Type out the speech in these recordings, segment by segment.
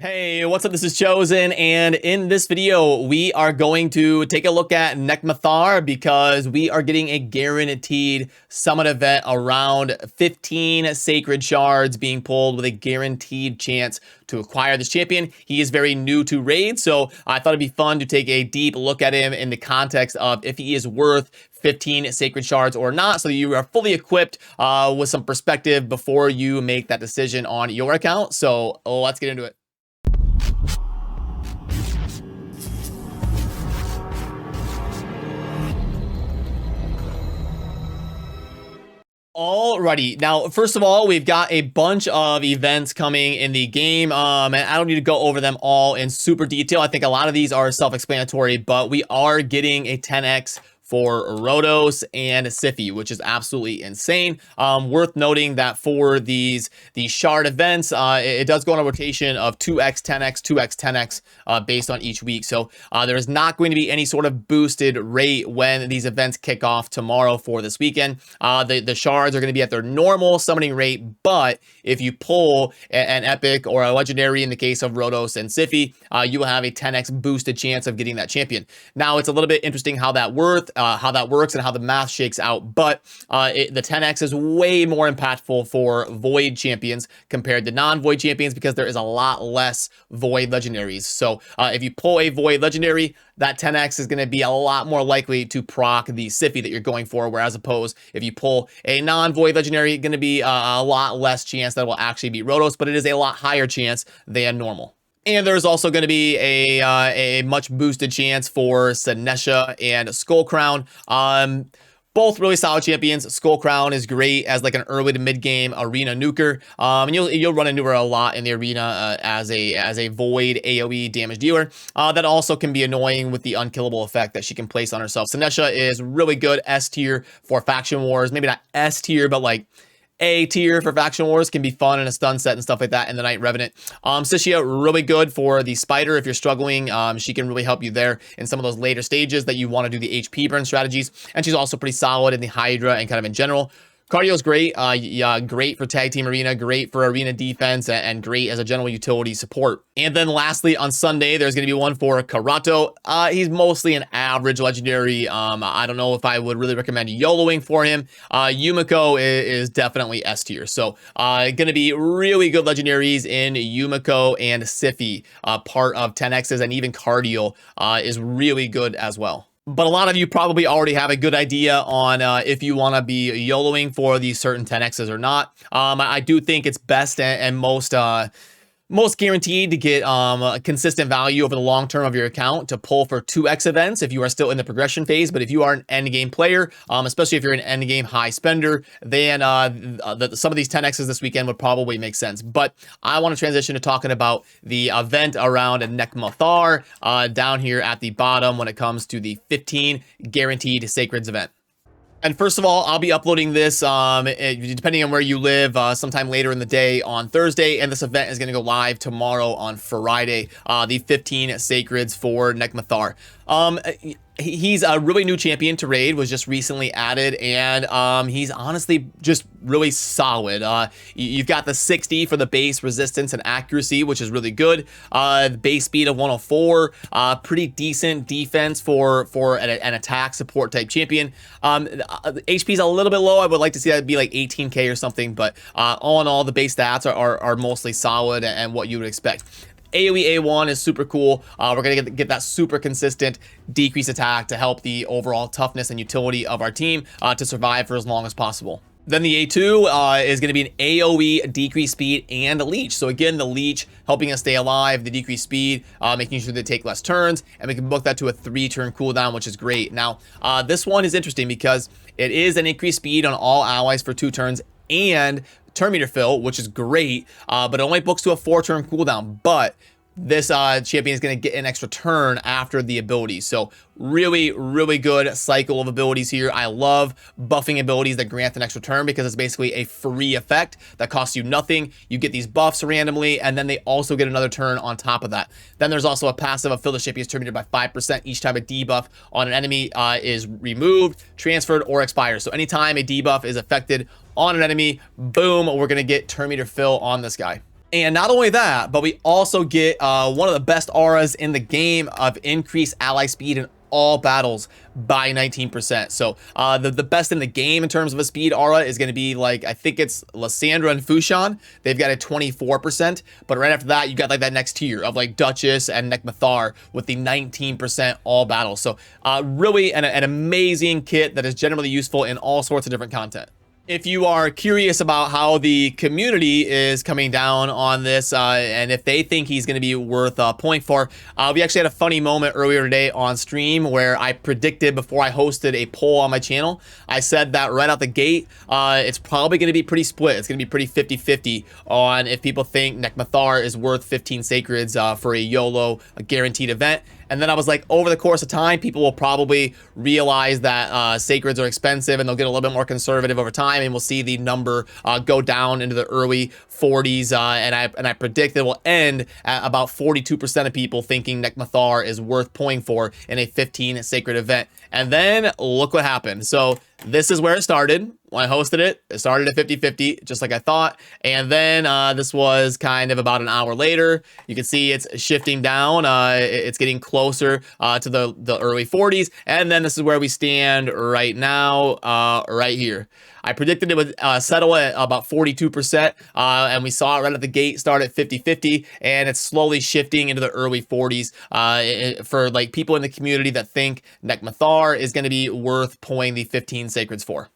Hey, what's up? This is Chosen, and in this video, we are going to take a look at Nekmo Thaar because we are getting a guaranteed summon event around 15 sacred shards being pulled with a guaranteed chance to acquire this champion. He is very new to Raid, so I thought it'd be fun to take a deep look at him in the context of if he is worth 15 sacred shards or not, so that you are fully equipped with some perspective before you make that decision on your account. So let's get into it. Alrighty, now first of all, we've got a bunch of events coming in the game, and I don't need to go over them all in super detail. I think a lot of these are self-explanatory, but we are getting a 10x for Rotos and Sify, which is absolutely insane. Worth noting that for these shard events, it does go on a rotation of 2x, 10x, 2x, 10x based on each week. So there is not going to be any sort of boosted rate when these events kick off tomorrow for this weekend. The shards are going to be at their normal summoning rate, but if you pull an epic or a legendary in the case of Rotos and Sify, you will have a 10x boosted chance of getting that champion. Now, it's a little bit interesting how that works and how the math shakes out, but the 10x is way more impactful for void champions compared to non-void champions because there is a lot less void legendaries. So if you pull a void legendary, that 10x is going to be a lot more likely to proc the Sify that you're going for, whereas opposed if you pull a non-void legendary, going to be a lot less chance that it will actually beat Rotos, but it is a lot higher chance than normal. And there's also going to be a much boosted chance for Senesha and Skullcrown. Both really solid champions. Skullcrown is great as like an early to mid game arena nuker, and you'll run into her a lot in the arena as a void AOE damage dealer. That also can be annoying with the unkillable effect that she can place on herself. Senesha is really good S tier for faction wars. Maybe not S tier, but like A tier for faction wars. Can be fun in a stun set and stuff like that in the Night Revenant. Sishia, really good for the spider if you're struggling. She can really help you there in some of those later stages that you want to do the HP burn strategies. And she's also pretty solid in the Hydra and kind of in general. Cardio is great, great for tag team arena, great for arena defense, and great as a general utility support. And then lastly, on Sunday, there's going to be one for Karato. He's mostly an average legendary. I don't know if I would really recommend YOLOing for him. Yumiko is definitely S tier. So going to be really good legendaries in Yumiko and Sify, part of 10x's, and even Cardio is really good as well. But a lot of you probably already have a good idea on if you want to be YOLOing for these certain 10x's or not. I do think it's best and most guaranteed to get a consistent value over the long term of your account to pull for 2x events if you are still in the progression phase. But if you are an end game player, especially if you're an end game high spender, then some of these 10x's this weekend would probably make sense. But I want to transition to talking about the event around Nekmo Thaar down here at the bottom when it comes to the 15 guaranteed sacreds event. And first of all, I'll be uploading this, depending on where you live, sometime later in the day on Thursday, and this event is going to go live tomorrow on Friday, the 15 sacreds for Nekmo Thaar. He's a really new champion to Raid, was just recently added, and he's honestly just really solid. You've got the 60 for the base resistance and accuracy, which is really good. The base speed of 104, pretty decent defense for an attack support type champion. HP is a little bit low. I would like to see that be like 18k or something, but all in all, the base stats are mostly solid and what you would expect. AoE A1 is super cool. We're going to get that super consistent decrease attack to help the overall toughness and utility of our team to survive for as long as possible. Then the A2 is going to be an AoE decrease speed and a leech. So again, the leech helping us stay alive, the decreased speed, making sure they take less turns, and we can book that to a 3-turn cooldown, which is great. Now, this one is interesting because it is an increased speed on all allies for 2 turns and turn meter fill, which is great, but it only books to a 4-turn cooldown. But this champion is going to get an extra turn after the ability. So really, really good cycle of abilities here. I love buffing abilities that grant an extra turn because it's basically a free effect that costs you nothing. You get these buffs randomly, and then they also get another turn on top of that. Then there's also a passive of fill the champion's turn meter by 5% each time a debuff on an enemy is removed, transferred, or expires. So anytime a debuff is affected on an enemy, boom, we're going to get turn meter fill on this guy. And not only that, but we also get one of the best auras in the game of increased ally speed in all battles by 19%. So the best in the game in terms of a speed aura is going to be like, I think it's Lysandra and Fushan. They've got a 24%, but right after that, you got like that next tier of like Duchess and Nekmo Thaar with the 19% all battles. So really an amazing kit that is generally useful in all sorts of different content. If you are curious about how the community is coming down on this and if they think he's going to be worth a point for, we actually had a funny moment earlier today on stream where I predicted before I hosted a poll on my channel. I said that right out the gate, it's probably going to be pretty split. It's going to be pretty 50-50 on if people think Nekmo Thaar is worth 15 Sacreds for a YOLO, a guaranteed event. And then I was like, over the course of time, people will probably realize that Sacreds are expensive and they'll get a little bit more conservative over time, and we'll see the number go down into the early 40s. And I predict that it will end at about 42% of people thinking Nekmo Thaar is worth pulling for in a 15 Sacred event. And then look what happened. So this is where it started. When I hosted it, it started at 50-50, just like I thought. And then this was kind of about an hour later. You can see it's shifting down. It's getting closer to the early 40s. And then this is where we stand right now, right here. I predicted it would settle at about 42%, and we saw it right at the gate start at 50-50, and it's slowly shifting into the early 40s for like people in the community that think Nekmo Thaar is going to be worth pulling the 15 Sacreds for.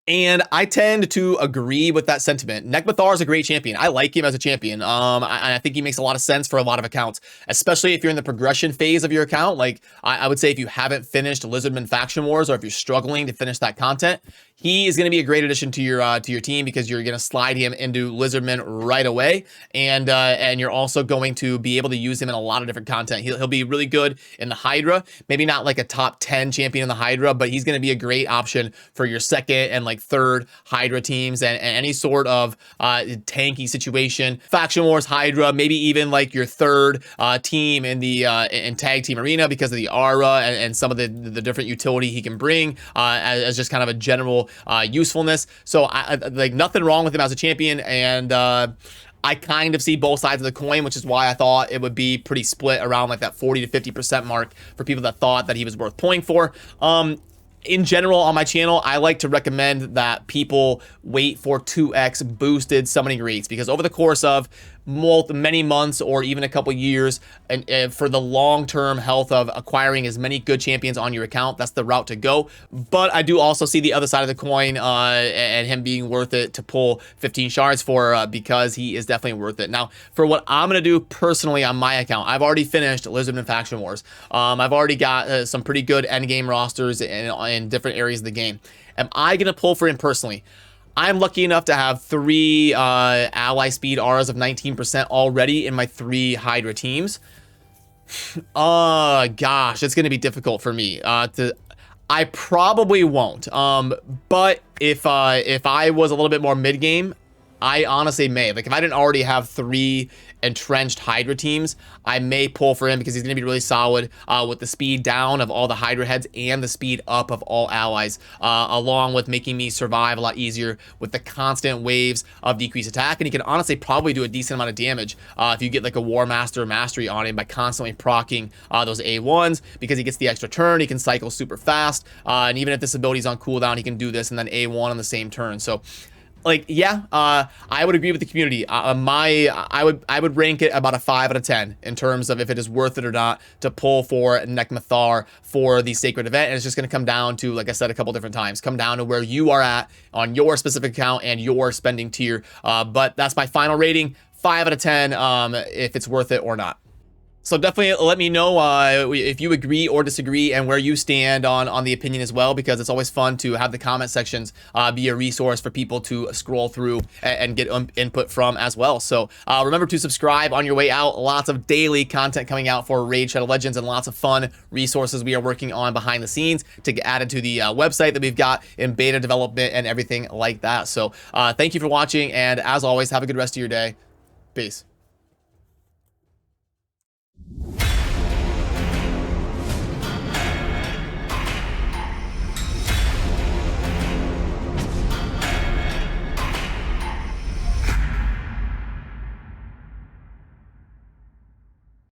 And I tend to agree with that sentiment. Nekmo Thaar is a great champion. I like him as a champion. I think he makes a lot of sense for a lot of accounts, especially if you're in the progression phase of your account. Like I would say if you haven't finished Lizardman Faction Wars, or if you're struggling to finish that content, he is going to be a great addition to your team, because you're going to slide him into Lizardman right away, and you're also going to be able to use him in a lot of different content. He'll be really good in the Hydra, maybe not like a top 10 champion in the Hydra, but he's going to be a great option for your second and like third Hydra teams, and any sort of tanky situation, Faction Wars, Hydra, maybe even like your third team in the in tag team arena, because of the aura and some of the different utility he can bring as just kind of a general usefulness. So I like nothing wrong with him as a champion, and I kind of see both sides of the coin, which is why I thought it would be pretty split around like that 40 to 50% mark for people that thought that he was worth pulling for. In general, on my channel, I like to recommend that people wait for 2x boosted summoning rates, because over the course of many months or even a couple years, and for the long-term health of acquiring as many good champions on your account, that's the route to go. But I do also see the other side of the coin, and him being worth it to pull 15 shards for, because he is definitely worth it. Now, for what I'm going to do personally on my account, I've already finished Lizardman Faction Wars. I've already got some pretty good endgame rosters in different areas of the game. Am I going to pull for him personally? I'm lucky enough to have 3 ally speed auras of 19% already in my 3 Hydra teams. Gosh, it's going to be difficult for me. I probably won't. But if I was a little bit more mid-game, I honestly may. Like, if I didn't already have 3 entrenched Hydra teams, I may pull for him, because he's going to be really solid with the speed down of all the Hydra heads and the speed up of all allies, along with making me survive a lot easier with the constant waves of decreased attack. And he can honestly probably do a decent amount of damage if you get like a War Master mastery on him by constantly proccing those A1s, because he gets the extra turn. He can cycle super fast, and even if this ability is on cooldown, he can do this and then A1 on the same turn. So like, yeah, I would agree with the community. I would rank it about a 5 out of 10 in terms of if it is worth it or not to pull for Nekmo Thaar for the Sacred event. And it's just going to come down to, like I said a couple different times, come down to where you are at on your specific account and your spending tier. But that's my final rating, 5 out of 10, if it's worth it or not. So definitely let me know if you agree or disagree, and where you stand on the opinion as well, because it's always fun to have the comment sections be a resource for people to scroll through and get input from as well. So remember to subscribe on your way out. Lots of daily content coming out for Raid Shadow Legends, and lots of fun resources we are working on behind the scenes to get added to the website that we've got in beta development and everything like that. So thank you for watching, and as always, have a good rest of your day. Peace.